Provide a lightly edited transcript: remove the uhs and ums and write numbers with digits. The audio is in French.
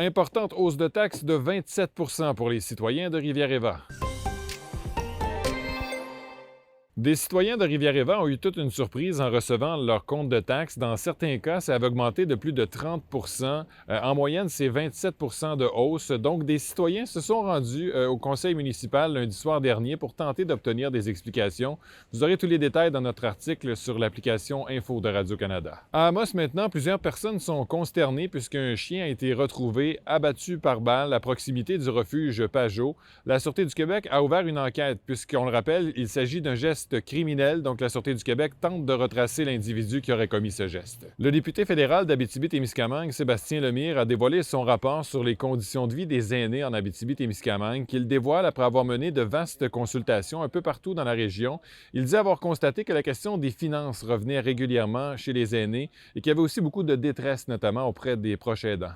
Importante hausse de taxes de 27 % pour les citoyens de Rivière-Héva. Des citoyens de Rivière-Héva ont eu toute une surprise en recevant leur compte de taxes. Dans certains cas, ça avait augmenté de plus de 30 %. En moyenne, c'est 27 % de hausse. Donc, des citoyens se sont rendus au conseil municipal lundi soir dernier pour tenter d'obtenir des explications. Vous aurez tous les détails dans notre article sur l'application Info de Radio-Canada. À Amos, maintenant, plusieurs personnes sont consternées puisqu'un chien a été retrouvé abattu par balle à proximité du refuge Pajot. La Sûreté du Québec a ouvert une enquête puisqu'on le rappelle, il s'agit d'un geste criminel, donc la Sûreté du Québec tente de retracer l'individu qui aurait commis ce geste. Le député fédéral d'Abitibi-Témiscamingue, Sébastien Lemire, a dévoilé son rapport sur les conditions de vie des aînés en Abitibi-Témiscamingue, qu'il dévoile après avoir mené de vastes consultations un peu partout dans la région. Il dit avoir constaté que la question des finances revenait régulièrement chez les aînés et qu'il y avait aussi beaucoup de détresse, notamment auprès des proches aidants.